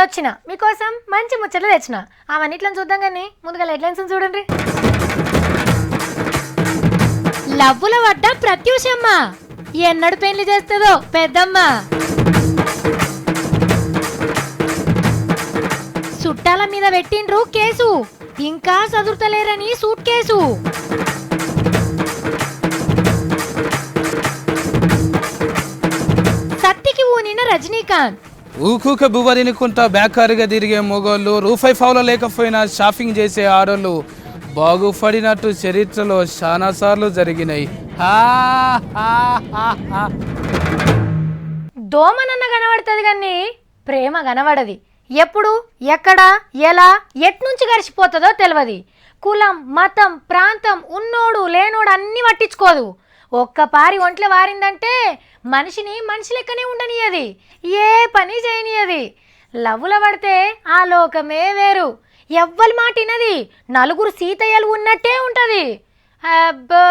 వచ్చిన మీకోసం మంచి ముచ్చట్లు తెచ్చిన అవన్నిట్లను చూద్దాం కానీ ముందుగా హెడ్లైన్స్ చూడండి. లవ్వుల వడ్డ ప్రత్యూషమ్మ ఎన్నడు పెళ్లి చేస్తుందో పెద్దమ్మ. చుట్టాల మీద పెట్టిండ్రు కేసు, ఇంకా చదువుతలేరని సూట్ కేసు. సత్తికి ఊనిన రజనీకాంత్. ఊకూక బువ్వ తినుకుంటా బేకారుగా తిరిగే మొగోళ్ళు, రూపాయి ఫాలో లేకపోయినా షాపింగ్ చేసే ఆడోళ్ళు బాగుపడినట్టు చరిత్రలో చాలా సార్లు జరిగినాయి. దోమనన్న కనబడుతుంది కానీ ప్రేమ కనబడది. ఎప్పుడు ఎక్కడ ఎలా ఎట్నుంచి గడిచిపోతుందో తెలియదు. కులం మతం ప్రాంతం ఉన్నోడు లేనోడు అన్నీ పట్టించుకోదు. ఒక్కపారి ఒంట్లో వారిందంటే మనిషిని మనిషి లెక్కనే ఉండనియది, ఏ పని చేయనియది. లవ్వుల పడితే ఆ లోకమే వేరు. ఎవ్వరి మాట వినది, నలుగురు సీతయ్యలు ఉన్నట్టే ఉంటుంది. అబ్బో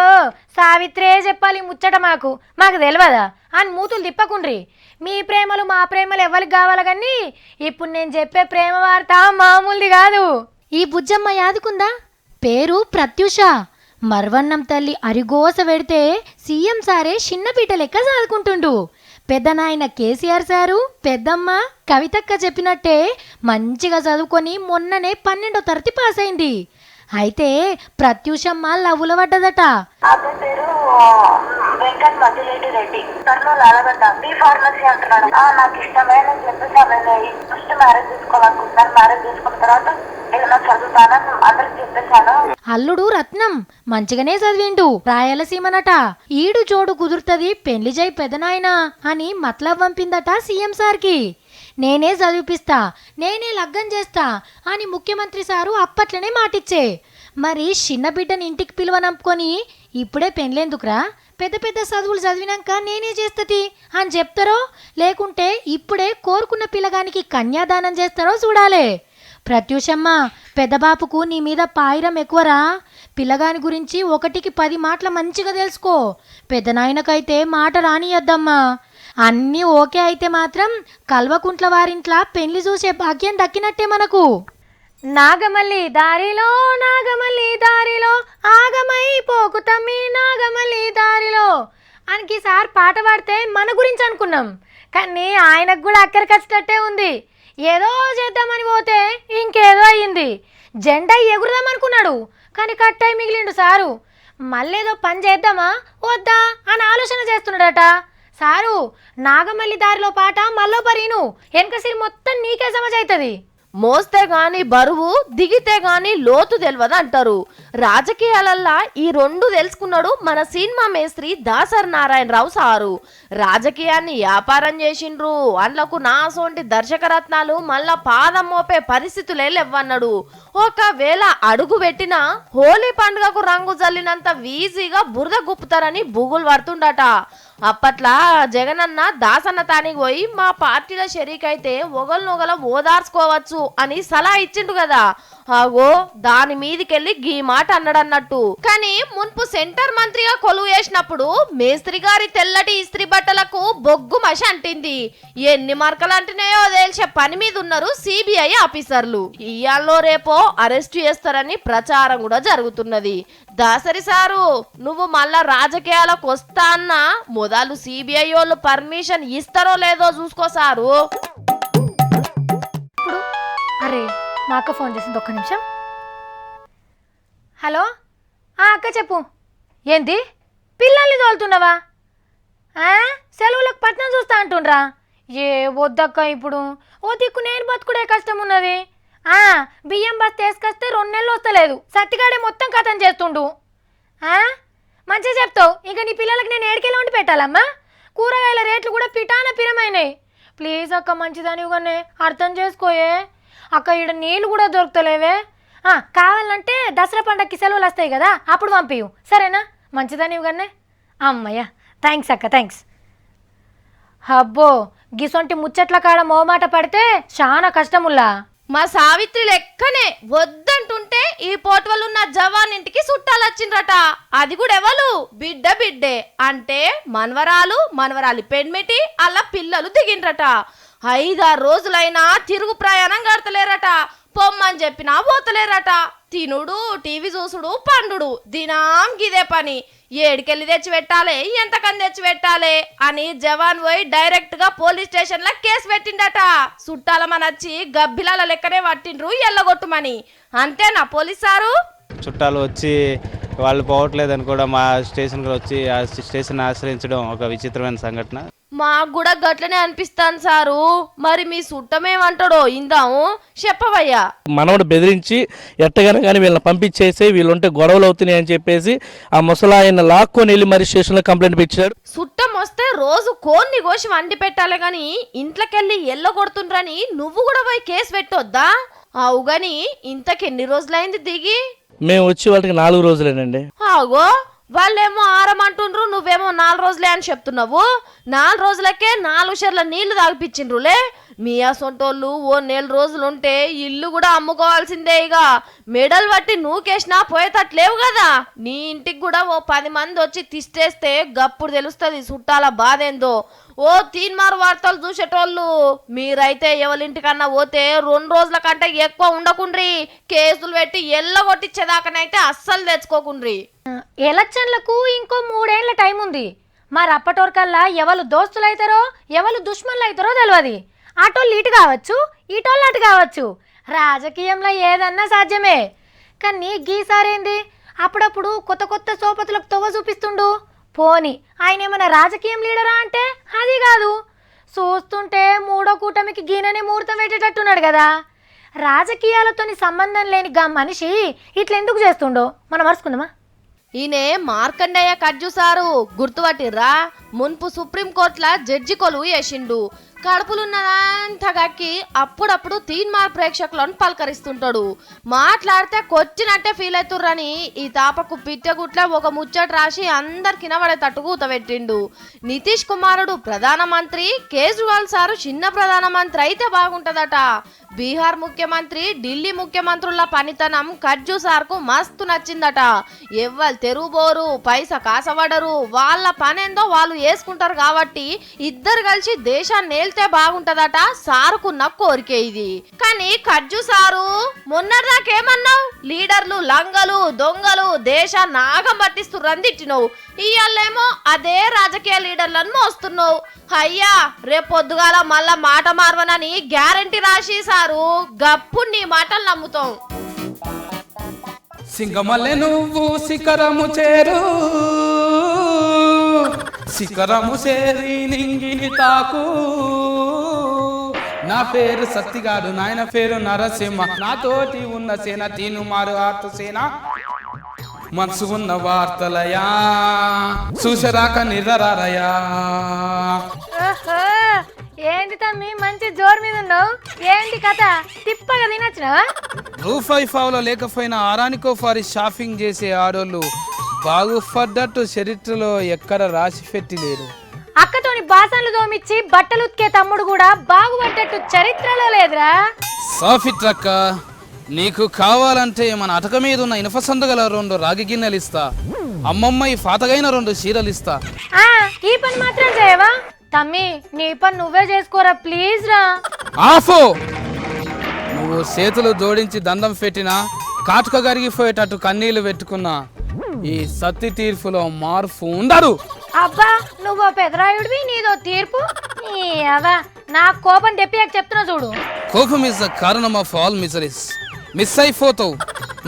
సావిత్రే చెప్పాలి ముచ్చట, మాకు తెలియదా అని మూతులు తిప్పకుండ్రి. మీ ప్రేమలు మా ప్రేమలు ఎవరికి కావాలి కానీ ఇప్పుడు నేను చెప్పే ప్రేమ వార్త మామూలుది కాదు. ఈ బుజ్జమ్మ యాదుకుందా? పేరు ప్రత్యూష. మర్వన్నం తల్లి అరిగోస పెడితే సీఎం సారే చిన్నపీట లెక్క చదువుకుంటుండు. పెద్దనాయన కేసీఆర్ సారు పెద్దమ్మ కవితక్క చెప్పినట్టే మంచిగా చదువుకొని మొన్ననే 12వ తరగతి పాస్ అయింది. అయితే ప్రత్యూషమ్మ లవ్వుల పడ్డదట. పేరు వెంకట్ మధులేటి రెడ్డి, కర్నూలు అలగడ్డ, బి ఫార్మసీ అంటున్నాడు. నాకు ఇష్టమైన చెప్పేసాను, ఫస్ట్ మ్యారేజ్ చేసుకోవాలనుకుంటున్నాను. మ్యారేజ్ చేసుకున్న తర్వాత ఏదైనా చదువుతానని అందరికి చెప్పేశాను. అల్లుడు రత్నం మంచిగానే చదివిండు, రాయలసీమనట. ఈడు జోడు కుదురుతుంది పెళ్లి జై పెదనాయన అని మతలబ్ పంపిందట సీఎం సార్కి. నేనే చదివిపిస్తా, నేనే లగ్గం చేస్తా అని ముఖ్యమంత్రి సారు అప్పట్లనే మాటిచ్చే. మరి చిన్న బిడ్డని ఇంటికి పిలువనంపుకొని ఇప్పుడే పెళ్ళేందుకురా, పెద్ద పెద్ద చదువులు చదివినాక నేనే చేస్తది అని చెప్తారో, లేకుంటే ఇప్పుడే కోరుకున్న పిల్లగానికి కన్యాదానం చేస్తారో చూడాలే. ప్రత్యూషమ్మ పెద్దబాపుకు నీ మీద పాయిరం ఎక్కువరా. పిల్లగాని గురించి 1కి 10 మాటలు మంచిగా తెలుసుకో. పెద్దనాయనకైతే మాట రానియద్దమ్మా. అన్నీ ఓకే అయితే మాత్రం కల్వకుంట్ల వారింట్లా పెళ్లి చూసే భాగ్యం దక్కినట్టే మనకు. నాగమల్లి దారిలో నాగమల్లి దారిలో ఆగమై పోకు తమ్మి నాగమల్లి దారిలో అని సార్ పాట పాడితే మన గురించి అనుకున్నాం, కానీ ఆయనకు కూడా అక్కడికి వచ్చేటట్టే ఉంది. ఏదో చేద్దామని పోతే ఇంకేదో అయ్యింది. జెండా ఎగురుదామనుకున్నాడు కానీ కట్టయి మిగిలిండు సారు. మళ్ళేదో పని చేద్దామా వద్దా అని ఆలోచన చేస్తున్నాడట సారు. నాగమల్లి దారిలో పాట మళ్ళో పరీను వెనకసిరి మొత్తం నీకే సమజైతుంది. మోస్తే గాని బరువు, దిగితే గాని లోతు తెలియదు అంటారు. రాజకీయాలల్లా ఈ 2 తెలుసుకున్నాడు మన సినిమా మేస్త్రి దాసరి నారాయణరావు సారు. రాజకీయాన్ని వ్యాపారం చేసిండ్రు, అందులకు నాసోంటి దర్శకరత్నాలు మళ్ళా పాదం మోపే పరిస్థితులే లేవన్నాడు. ఒకవేళ అడుగు పెట్టినా హోలీ పండుగకు రంగు జల్లినంత ఈజీగా బురద గుప్పుతారని బుగులు పడుతుండట. అప్పట్లా జగనన్న దాసన్న తానికి పోయి మా పార్టీలో షరీకైతే ఒకరినొకరు ఓదార్చుకోవచ్చు అని సలహా ఇచ్చిండు కదా. ఆగో దాని మీదికెళ్ళి గీ మాట అన్నాడన్నట్టు. కానీ మున్పు సెంటర్ మంత్రిగా కొలువు చేసినప్పుడు మేస్త్రి గారి తెల్లటి ఇస్త్రీ బట్టలకు బొగ్గు మష అంటింది. ఎన్ని మరకలు అంటున్నాయో తెలిసే పని మీద ఉన్నారు సిబిఐ ఆఫీసర్లు. ఇయాల్లో రేపో అరెస్టు చేస్తారని ప్రచారం కూడా జరుగుతున్నది. దాసరి సారు నువ్వు మళ్ళా రాజకీయాలకు వస్తా అన్నా మొదలు సిబిఐ వాళ్ళు పర్మిషన్ ఇస్తారో లేదో చూసుకో సారు. అరే మా అక్క ఫోన్ చేసింది, ఒక్క నిమిషం. హలో అక్క చెప్పు. ఏంది పిల్లల్ని తోలుతున్నావా? సెలవులకు పట్నం చూస్తా అంటుండ్రా? ఏ వద్దక్క, ఇప్పుడు ఓ దిక్కు నేను బతుకుడే కష్టం ఉన్నది. బియ్యం బస్ తీసుకొస్తే 2 నెలలు వస్తలేదు, సత్తిగాడే మొత్తం కథం చేస్తుండు. మంచిగా చెప్తావు, ఇక నీ పిల్లలకి నేను ఏడికెళ్ళి వండి పెట్టాలమ్మా? కూరగాయల రేట్లు కూడా పిటాన పిరమైనాయి. ప్లీజ్ అక్క మంచిదానివ్వగానే అర్థం చేసుకోయే అక్క. ఈడ నీళ్ళు కూడా దొరుకుతలేవే. కావాలంటే దసరా పండగకి సెలవులు వస్తాయి కదా, అప్పుడు పంపియు సరేనా? మంచిదానివ్వగానే. అమ్మయ్య థ్యాంక్స్ అక్క, థ్యాంక్స్. అబ్బో గిసొంటి ముచ్చట్ల కాడ మోమాట పడితే చాలా కష్టముల్లా. మా సావిత్రి లెక్కనే వద్దంటుంటే ఈ పోటవలున్న జవాన్ ఇంటికి చుట్టాలు వచ్చిండ్రట. అది కూడా ఎవరు? బిడ్డే అంటే మనవరాలి పెన్మిటి అలా పిల్లలు దిగిండ్రట. 5-6 రోజులైనా తిరుగు ప్రయాణం గడతలేరట. పొమ్మని చెప్పినా పోతలేరట. తినుడు, టీవీ చూసుడు, పండుడు దినాం గిదే పని. ఏడికెళ్ళి తెచ్చి పెట్టాలి, ఎంతకని తెచ్చి పెట్టాలి అని జవాన్ పోయి డైరెక్ట్ గా పోలీస్ స్టేషన్ లా కేసు పెట్టిండట. చుట్టాలమనొచ్చి గబ్బిలాల లెక్కనే పట్టిండ్రు ఎల్లగొట్టుమని. అంతేనా పోలీస్ సారు? చుట్టాలు వచ్చి వాళ్ళు పోవట్లేదని కూడా మా స్టేషన్కి వచ్చి ఆ స్టేషన్ ఆశ్రయించడం ఒక విచిత్రమైన సంఘటన. మాకు కూడా గట్లనే అనిపిస్తాను సారు. మరి మీ చుట్టమేమంటాడో ఇందాము చెప్పవయ్యా. మనవడు బెదిరించి ఎట్టగానే కానీ వీళ్ళని పంపించేసి వీళ్ళుంటే గొడవలు అవుతున్నాయి అని చెప్పేసి ఆ ముసలాయన లాక్కొని వెళ్ళి మరి స్టేషన్లో కంప్లైంట్ పెట్టాడు. చుట్టం వస్తే రోజు కోన్ని కోసి వండి పెట్టాలి గాని ఇంట్లోకెళ్ళి ఎల్లగొడుతుండ్రని నువ్వు కూడా పోయి కేసు పెట్టొద్దా? అవు గాని ఇంతకెన్ని రోజులైంది దిగి? మేము వచ్చి వాళ్ళకి 4 రోజులేనండి. ఆగో వాళ్ళేమో 6 అంటుండ్రు, నువ్వేమో 4 రోజులే అని చెప్తున్నావు. 4 రోజులకే 4 షెర్ల నీళ్లు తాగిపించిండ్రులే. మీ అసొంటోళ్ళు ఓ 4 రోజులుంటే ఇల్లు కూడా అమ్ముకోవాల్సిందే. ఇక మెడల్ బట్టి నూకేసినా పోయేటట్లేవు కదా. నీ ఇంటికి కూడా ఓ 10 మంది వచ్చి తిష్టేస్తే గప్పుడు తెలుస్తుంది చుట్టాల బాధ ఏందో. ఓ తీన్మారు వార్తలు చూసేటోళ్ళు మీరైతే ఎవరింటికన్నా పోతే 2 రోజుల కంటే ఎక్కువ ఉండకుండ్రి. కేసులు పెట్టి ఎల్లగొట్టించేదాకానైతే అస్సలు తెచ్చుకోకుండ్రి. ఎలక్షన్లకు ఇంకో 3 ఏళ్ల టైం ఉంది. మరి అప్పటోరకల్లా ఎవరు దోస్తులు అవుతారో ఎవరు దుష్మన్లు అవుతారో తెలియదు. అటోళ్ళు ఇటు కావచ్చు, ఇటోళ్ళు అటు కావచ్చు. రాజకీయంలో ఏదన్నా సాధ్యమే. కానీ గీసారేంది అప్పుడప్పుడు కొత్త కొత్త సోపతులకు తొవ్వ చూపిస్తుండు. పోని ఆయన ఏమైనా రాజకీయం లీడరా అంటే అది కాదు. చూస్తుంటే 3వ కూటమికి గీననే ముహూర్తం పెట్టేటట్టున్నాడు కదా. రాజకీయాలతోని సంబంధం లేని గా మనిషి ఇట్లెందుకు చేస్తుండో మనం అరుచుకుందామా? ఈయనే మార్కండయ్య కజ్జు సారు గుర్తుపట్టిర్రా? మున్పు సుప్రీంకోర్టుల జడ్జి కొలువు వేసిండు. కడుపులున్నంత గక్కి అప్పుడప్పుడు తీన్మార్ ప్రేక్షకులను పలకరిస్తుంటాడు. మాట్లాడితే కొచ్చినట్టే ఫీల్ అవుతుర్రని ఈ తాపకు పిట్టగుట్ల ఒక ముచ్చట రాసి అందరికి వినబడేటట్టు కూతబెట్టిండు. నితీష్ కుమారుడు ప్రధానమంత్రి, కేజ్రీవాల్ సారు చిన్న ప్రధానమంత్రి అయితే బాగుంటదట. బీహార్ ముఖ్యమంత్రి, ఢిల్లీ ముఖ్యమంత్రుల పనితనం కజ్జు సార్కు మస్తు నచ్చిందట. ఎవ్వరు తెరుబోరు, పైసా కాసవడరు, వాళ్ళ పనేందో వాళ్ళు వేసుకుంటారు కాబట్టి ఇద్దరు కలిసి దేశాన్ని ఏల్తే బాగుంటదట సారుకున్న కోరికే ఇది. కానీ కజ్జు సారు మొన్నటిదాకేమన్నావు? లీడర్లు లంగలు దొంగలు దేశాన్ని నాగం పట్టిస్తుర్రని తిట్టినవు. ఇయ్యాలేమో అదే రాజకీయ లీడర్లను మోస్తున్నావు. అయ్యా రేపొద్దుగాల మళ్ళా మాట మార్వనని గ్యారంటీ రాసి సారు గప్పుడు నీ మాటలు నమ్ముతాం. సింగమల్లె నువ్వు శిఖరము చేరు, శిఖరము చేరి నింగిని తాకు. నా పేరు సత్తిగాడు, నాయన పేరు నరసింహ, నాతోటి ఉన్న సేన తీనుమారు ఆర్త సేన. మనసు ఉన్న వార్తలయా చూసరాక నిద్రరారయా. ఏంటి తమ్మి మంచి జోరు మీద ఉన్నావు? ఏంటి కథ? తిప్పగా తినచ్చినావా? రూపాయి ఫావులో లేకపోయినా ఆరానికో ఫారి షాపింగ్ చేసే ఆడోళ్ళు బాగుపడ్డట్టు చరిత్రలో ఎక్కడ రాసి పెట్టి లేరు. అక్కతోని బాసన్లు దోమిచ్చి బట్టలు ఉతికే తమ్ముడు కూడా బాగుపడ్డట్టు చరిత్రలో లేదురా. సాఫిట్రక్క, నీకు కావాలంటే మన అటక మీద ఉన్న ఇనుప సందుగల 2 రాగి గిన్నెలు ఇస్తా. అమ్మమ్మ ఈ పాతగైన 2 చీరలు ఇస్తా. ఈ పని మాత్రం చేయవా తమ్మి? నీ పని నువ్వే చేసుకోరా ప్లీజ్ రా. ఆఫో, నువ్వు చేతులు జోడించి దండం పెట్టినా కాటుక కరిగిపోయేటట్టు కన్నీళ్లు పెట్టుకున్నా ఈ సత్తి తీర్పులో మార్పు ఉండదు. అబ్బా నువ్వు పెదరాయుడివి, నీదో తీర్పు. నా కోపం తెప్పియాక చెప్తున్నా చూడు. కోపం ఇస్ ద కారణం ఆఫ్ ఆల్ మిజరీస్. మిస్ అయిపోతావు.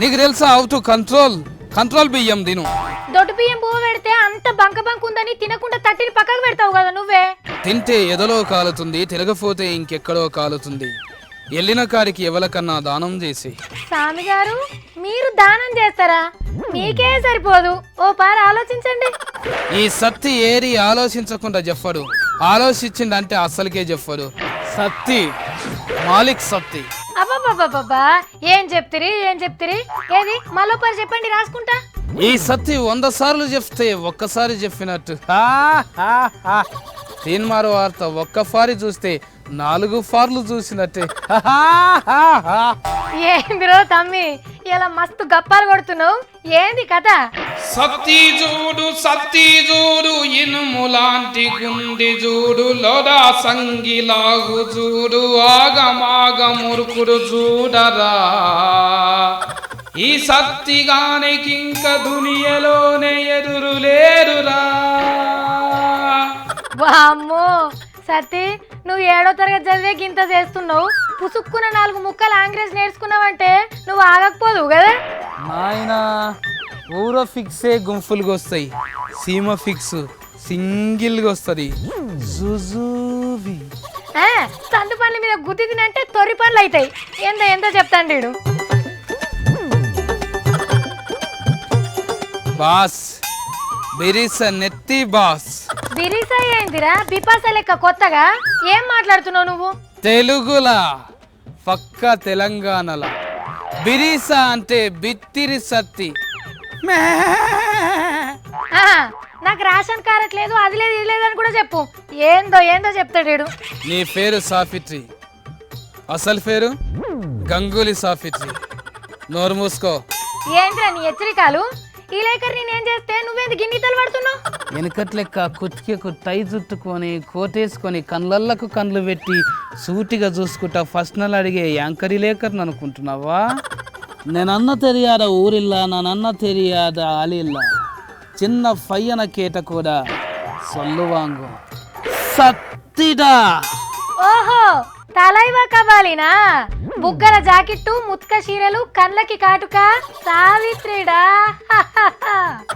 నీకు తెలుసా హౌ టు కంట్రోల్ బియ్యం తిను. దొడ్డు బియ్యం పువ్వు పెడితే అంత బంక ఉందని తినకుండా తట్టిని పక్కకు పెడతావు కదా నువ్వే. తింటే ఎదలో కాలుతుంది, తిరగపోతే ఇంకెక్కడో కాలుతుంది. వెళ్ళిన కాడికి ఎవరికన్నా దానం చేసి. స్వామి గారు మీరు దానం చేస్తారా? మీకే సరిపోదు, ఓ పార ఆలోచించండి. ఈ సత్తి ఏరి ఆలోచించకుండా చెప్పడు, ఆలోచించిందంటే అస్సలకే చెప్పడు. సత్తి మాలిక్ సత్తి. అబ్బబ్బబ్బబ్బా ఏం చెప్తిరి ఏది మళ్ళొకసారి చెప్పండి రాసుకుంటా. ఈ సత్తి 100 సార్లు చెప్తే ఒక్కసారి చెప్పినట్టు. తీన్మారు వార్త ఒక్కసారి చూస్తే 4 సార్లు చూసినట్టే. ఏందిరో తమ్మి ఇలా మస్తు గప్పాలు కొడుతున్నావు, ఏంది కథ? సత్తి చూడు ఇనుములాంటి గుండి చూడు లోడా సంగిలాగు చూడు ఆగమాగ మురుకుడు చూడరా ఈ సత్తిగానికి ఇంక దునియలోనే ఎదురు లేరురా. వామ్మో సతీ, నువ్వు 7వ తరగతి చదివే గింత చేస్తున్నావు. పుసుక్కున 4 ముక్కలు ఆంగ్రేజ్ నేర్చుకున్నావంటే నువ్వు ఆగకపోదు కదా. నాయనా ఊరో ఫిక్సే గుంపులుగా వస్తాయి, సీమ ఫిక్స్ సింగిల్గా వస్తుంది. సందు పనుల మీద గుద్ది తినంటే తొరి పనులు అవుతాయి. ఎంత చెప్తాను వీడు. బాస్ బిరిస నెత్తి బాస్. బిరిసా ఏందిరా బిపాస లెక్క కొత్తగా ఏం మాట్లాడుతున్నావు నువ్వు? తెలుగులా పక్క తెలంగాణలా బిరిస అంటే బిత్తిరి సత్తి. నాకు రేషన్ కార్డ్ లేదు, అది లేదు ఇది లేదని కూడా చెప్పు. ఏందో చెప్తాడు వీడు. నీ పేరు సాఫిట్రి, అసలు పేరు గంగూలీ సాఫిట్రి. నోరు మూసుకో. ఏంట్రా నీ హెచ్చరికలు? ఈ లేఖర్ నేనేం చేస్తే నువ్వేంది గిన్నెతలు పడుతున్నావు? వెనకట్లెక్క కుర్చీకు టై చుట్టుకొని కోటేసుకొని కళ్ళకు కళ్ళు పెట్టి సూటిగా చూసుకుంటా ఫస్ట్ నెల అడిగే యాంకరీ లేకర్ని అనుకుంటున్నావా? నేనన్న తెలియాద ఊరిల్లా, నన్న తెలియాద ఆలిల్లా, చిన్న ఫయ్యన కేట కూడా సొల్లువాంగు సత్తిడా. ఓహో తలైవా కవ్వాలినా? బుగ్గల జాకెట్టు, ముత్క చీరలు, కళ్ళకి కాటుక, సావిత్రిడా.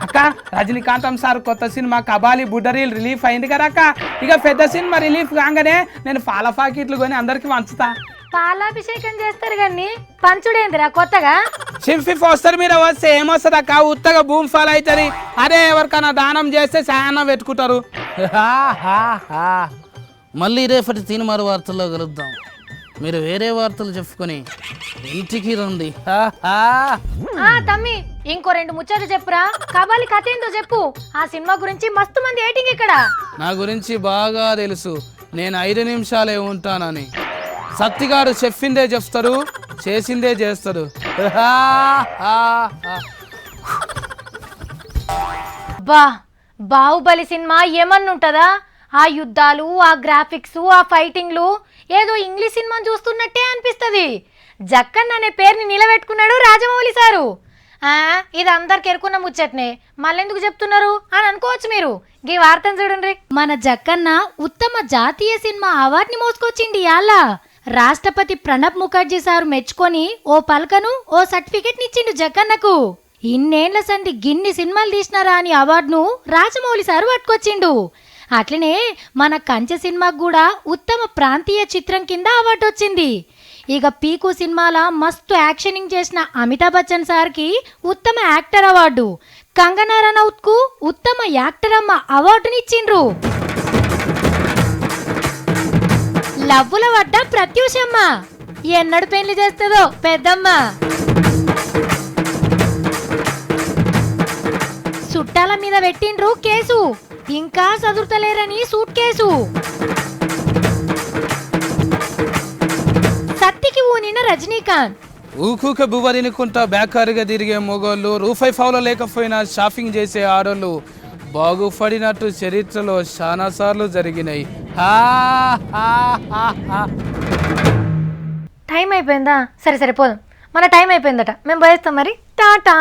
అక్క రజనీకాంతం సార్ కొత్త సినిమా కబాలి బుడ్డరీల్ రిలీఫ్ అయింది కదా అక్క. ఇక పెద్ద సినిమా రిలీఫ్ కాగానే నేను పాల పాకెట్లు కొని అందరికి పంచుతా. పాలాభిషేకం చేస్తారు కానీ పంచుడేందిరా కొత్తగా? సింఫీ పోస్టర్ మీద వస్తే ఏమొస్తుంది అక్క? ఉత్తగా భూమి ఫాల్ అవుతుంది. అదే ఎవరికైనా దానం చేస్తే చాలా పెట్టుకుంటారు. మళ్ళీ రేపటి తీన్మారు వార్తల్లో కలుద్దాం. మీరు వేరే వార్తలు చెప్పుకొని ఇంటికి రండి. తమ్మి ఇంకో 2 ముచ్చట్లు చెప్పురా. కబాలి కథ ఏందో చెప్పు. ఆ సినిమా గురించి మస్తు మంది ఏటింగ్ ఇక్కడ. నా గురించి బాగా తెలుసు, నేను 5 నిమిషాలే ఉంటానని. సత్తిగాడు చెప్పిందే చెప్తారు, చేసిందే చేస్తాడు. బాహుబలి సినిమా ఏమన్నుంటదా? ఆ యుద్ధాలు, ఆ గ్రాఫిక్స్, ఆ ఫైటింగ్లు ఏదో ఇంగ్లీష్ సినిమాని చూస్తున్నట్టే అనిపిస్తుంది. జక్కన్ అనే పేరుని నిలబెట్టుకున్నాడు రాజమౌళి సారు. ఇది అందరికి ఎరుకున్న ముచ్చట్నే, మళ్ళెందుకు చెప్తున్నారు అని అనుకోవచ్చు మీరు. ఈ వార్తను చూడండి. మన జక్కన్న ఉత్తమ జాతీయ సినిమా అవార్డుని మోసుకొచ్చిండి. ఇయాల రాష్ట్రపతి ప్రణబ్ ముఖర్జీ సారు మెచ్చుకొని ఓ పలకను, ఓ సర్టిఫికెట్ నిచ్చిండు జక్కన్నకు. ఇన్నేళ్ల సంది గిన్ని సినిమాలు తీసినారా అని అవార్డును రాజమౌళి సారు పట్టుకొచ్చిండు. అట్లనే మన కంచె సినిమాకు కూడా ఉత్తమ ప్రాంతీయ చిత్రం కింద అవార్డు వచ్చింది. ఇక పీకు సినిమాల మస్తు యాక్షనింగ్ చేసిన అమితాబ్ బచ్చన్ సార్కి ఉత్తమ యాక్టర్ అవార్డు, కంగనా రనౌత్ కు ఉత్తమ యాక్టర్ అమ్మ అవార్డునిచ్చిండ్రు. లవ్వుల వడ్డ ప్రత్యూషమ్మ ఎన్నడు పెళ్లి చేస్తుందో పెద్దమ్మ. చుట్టాల మీద పెట్టిండ్రు కేసు, ఇంకా చదువుతలేరని సూట్ కేసు. సత్తికి ఊనిన రజనీకాంత్. ఊకూక బువ్వరినుకుంటా బేకారుగా తిరిగే మొగోళ్ళు, రూపాయి ఫాలో లేకపోయినా షాపింగ్ చేసే ఆడోళ్ళు బాగుపడినట్టు చరిత్రలో చాలా సార్లు జరిగినాయి. టైం అయిపోయిందా? సరే పోదాం, మన టైం అయిపోయిందట, మేము పోయేస్తాం మరి. టాటా.